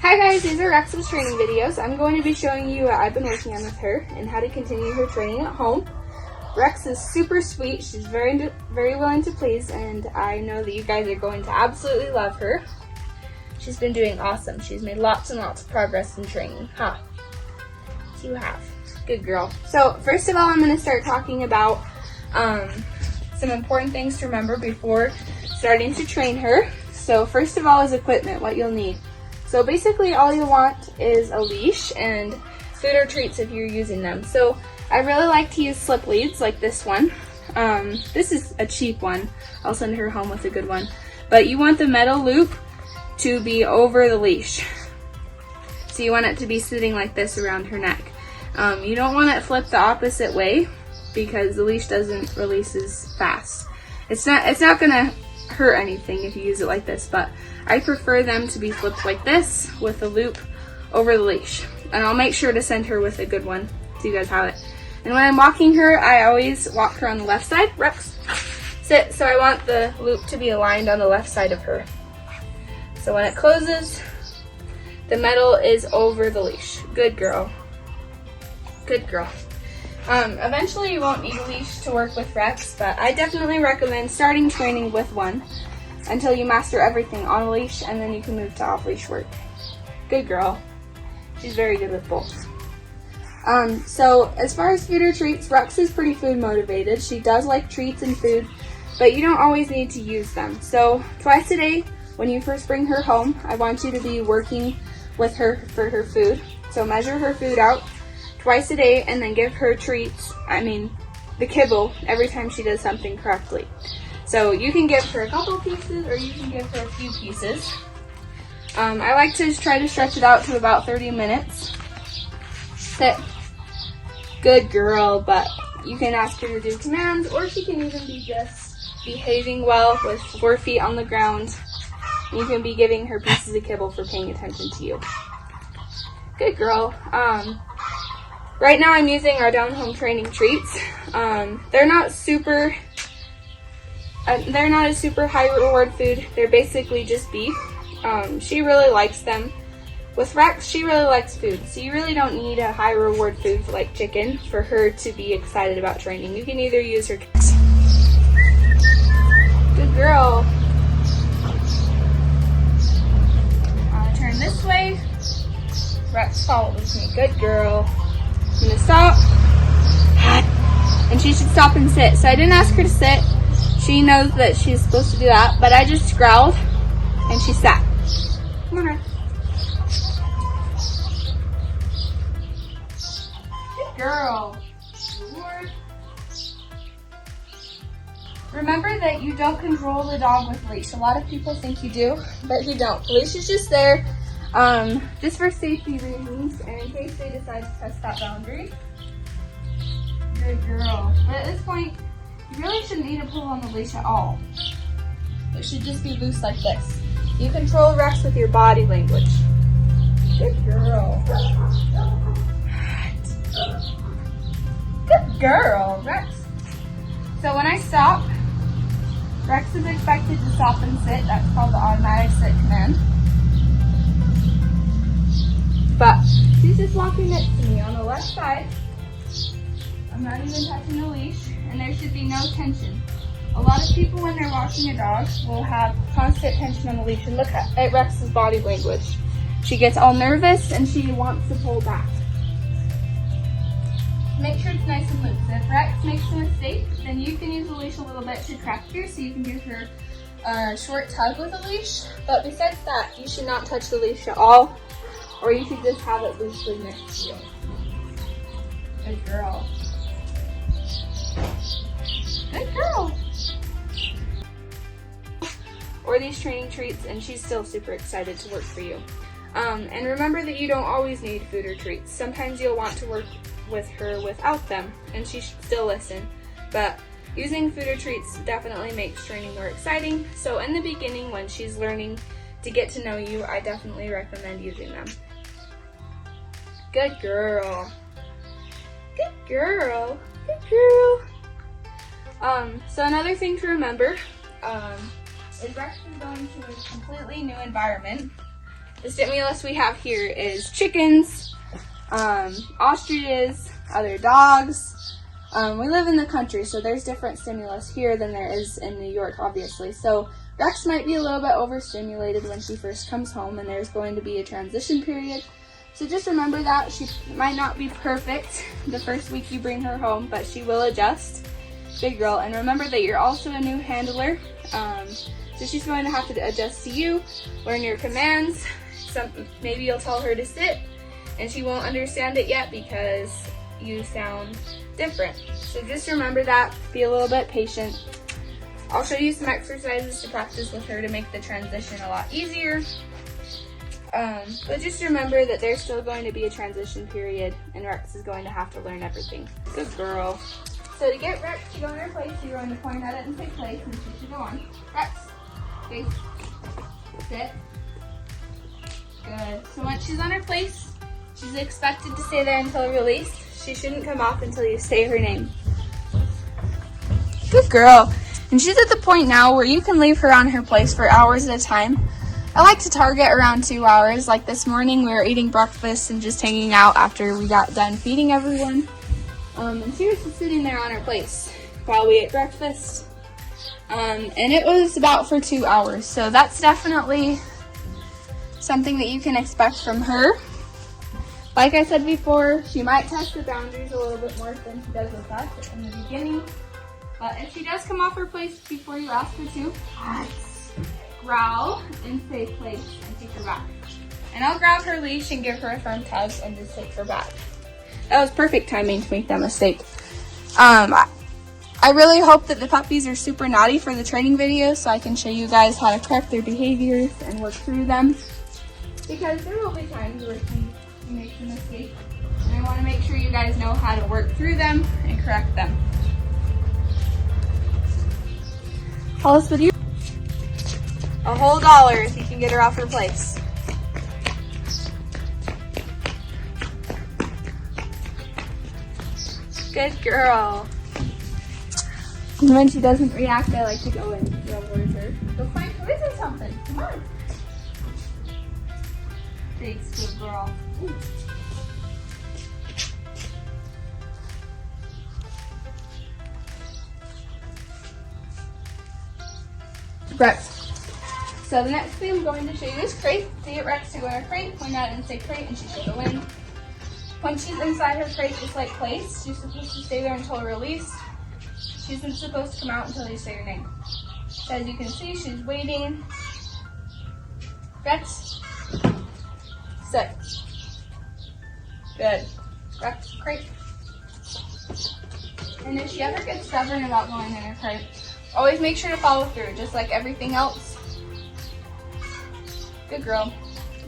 Hi guys, these are Rex's training videos. I'm going to be showing you what I've been working on with her and how to continue her training at home. Rex is super sweet. She's very willing to please, and I know that you guys are going to absolutely love her. She's been doing awesome. She's made lots and lots of progress in training. So you have. Good girl. So first of all, I'm going to start talking about some important things to remember before starting to train her. So first of all is equipment, what you'll need. So basically all you want is a leash and food or treats if you're using them. So I really like to use slip leads like this one. This is a cheap one. I'll send her home with a good one. But you want the metal loop to be over the leash. So you want it to be sitting like this around her neck. You don't want it flipped the opposite way because the leash doesn't release as fast. It's not gonna hurt anything if you use it like this, but I prefer them to be flipped like this with a loop over the leash. And I'll make sure to send her with a good one so you guys have it. And when I'm walking her, I always walk her on the left side. Rex, sit. So I want the loop to be aligned on the left side of her. So when it closes, the metal is over the leash. Good girl. Good girl. Eventually you won't need a leash to work with Rex, but I definitely recommend starting training with one until you master everything on a leash, and then you can move to off-leash work. Good girl. She's very good with both. So as far as food or treats, Rex is pretty food motivated. She does like treats and food, but you don't always need to use them. So twice a day, when you first bring her home, I want you to be working with her for her food. So measure her food out twice a day and then give her treats, the kibble, every time she does something correctly. So you can give her a couple pieces or you can give her a few pieces. I like to try to stretch it out to about 30 minutes. Sit. Good girl, but you can ask her to do commands, or she can even be just behaving well with 4 feet on the ground. You can be giving her pieces of kibble for paying attention to you. Good girl. Right now I'm using our down home training treats. They're not a super high reward food. They're basically just beef. She really likes them. With Rex, she really likes food, so you really don't need a high reward food like chicken for her to be excited about training. You can either use her. Good girl. Turn this way. Rex follows me. Good girl. I'm gonna stop. And she should stop and sit. So I didn't ask her to sit. She knows that she's supposed to do that, but I just growled and she sat. Come on, Rex. Good girl. Lord. Remember that you don't control the dog with leash. A lot of people think you do, but you don't. The leash is just there, just for safety reasons and in case they decide to test that boundary. Good girl. But at this point, you really shouldn't need to pull on the leash at all. It should just be loose like this. You control Rex with your body language. Good girl. Good girl, Rex. So when I stop, Rex is expected to stop and sit. That's called the automatic sit command. But she's just walking next to me on the left side. I'm not even touching the leash, and there should be no tension. A lot of people, when they're walking a dog, will have constant tension on the leash. And look at Rex's body language. She gets all nervous and she wants to pull back. Make sure it's nice and loose. If Rex makes a mistake, then you can use the leash a little bit to track her, so you can give her a short tug with the leash. But besides that, you should not touch the leash at all, or you should just have it loosely next to you. Good girl. Good girl. Or these training treats, and she's still super excited to work for you. And remember that you don't always need food or treats. Sometimes you'll want to work with her without them, and she should still listen. But using food or treats definitely makes training more exciting. So in the beginning, when she's learning to get to know you, I definitely recommend using them. Good girl. Good girl. Good girl. So another thing to remember is Rex is going to a completely new environment. The stimulus we have here is chickens, ostriches, other dogs. We live in the country, so there's different stimulus here than there is in New York, obviously. So Rex might be a little bit overstimulated when she first comes home, and there's going to be a transition period. So just remember that. She might not be perfect the first week you bring her home, but she will adjust. Good girl. And remember that you're also a new handler. So she's going to have to adjust to you, learn your commands. Maybe you'll tell her to sit, and she won't understand it yet because you sound different. So just remember that. Be a little bit patient. I'll show you some exercises to practice with her to make the transition a lot easier. But just remember that there's still going to be a transition period, and Rex is going to have to learn everything. Good girl. So to get Rex to go in her place, you're going to point at it and say place, and she should go on. Rex, face, sit. Good. So once she's on her place, she's expected to stay there until released. She shouldn't come off until you say her name. Good girl. And she's at the point now where you can leave her on her place for hours at a time. I like to target around 2 hours. Like this morning, we were eating breakfast and just hanging out after we got done feeding everyone. And she was just sitting there on her place while we ate breakfast. And it was about for 2 hours. So that's definitely something that you can expect from her. Like I said before, she might test the boundaries a little bit more than she does with us in the beginning. But if she does come off her place before you ask her to, growl and say place and take her back. And I'll grab her leash and give her a firm tug and just take her back. That was perfect timing to make that mistake. I really hope that the puppies are super naughty for the training video so I can show you guys how to correct their behaviors and work through them. Because there will be times where she makes a mistake. And I want to make sure you guys know how to work through them and correct them. Tell us what you... A whole $1 if you can get her off her place. Good girl. And when she doesn't react, I like to go and rub towards her. Go find toys or something. Come on. Thanks, good girl. Ooh. Rex. So the next thing I'm going to show you is crate. To get Rex to go in her crate, point at it and say crate, and she should go in. When she's inside her crate, just like place, she's supposed to stay there until released. She isn't supposed to come out until you say her name. So as you can see, she's waiting. Rex, sit. Good. Rex, crate. And if she ever gets stubborn about going in her crate, always make sure to follow through, just like everything else. Good girl.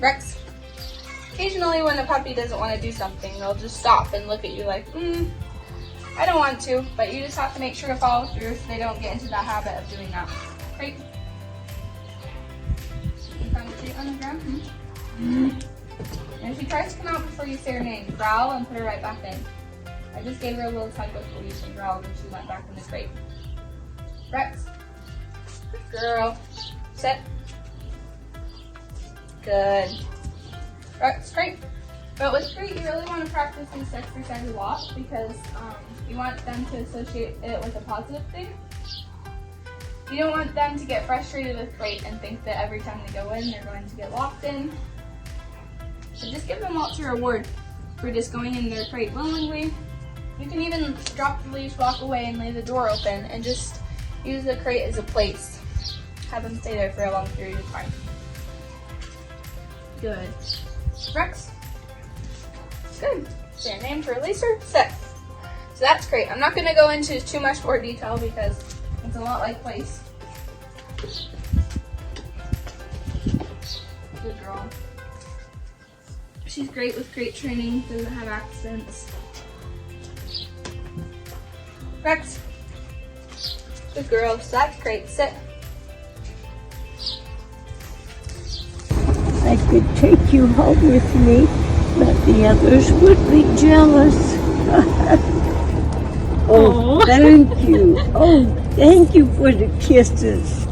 Rex. Occasionally when a puppy doesn't want to do something, they'll just stop and look at you like, I don't want to, but you just have to make sure to follow through so they don't get into that habit of doing that. Great. You found a treat on the ground? And if she tries to come out before you say her name, growl and put her right back in. I just gave her a little tug with the leash and growled and she went back in the crate. Rex. Good girl. Sit. Good. Rex, crate. But with crate, you really want to practice this exercise a lot because you want them to associate it with a positive thing. You don't want them to get frustrated with crate and think that every time they go in, they're going to get locked in. So just give them lots of reward for just going in their crate willingly. You can even drop the leash, walk away, and leave the door open, and just use the crate as a place. Have them stay there for a long period of time. Good. Rex. Good. Say your name to release her. Set. So that's great. I'm not going to go into too much more detail because it's a lot like place. Good girl. She's great with crate training. Doesn't have accidents. Rex. Good girl. So that's great. Sit. I could take you home with me, but the others would be jealous. Oh, thank you. Oh, thank you for the kisses.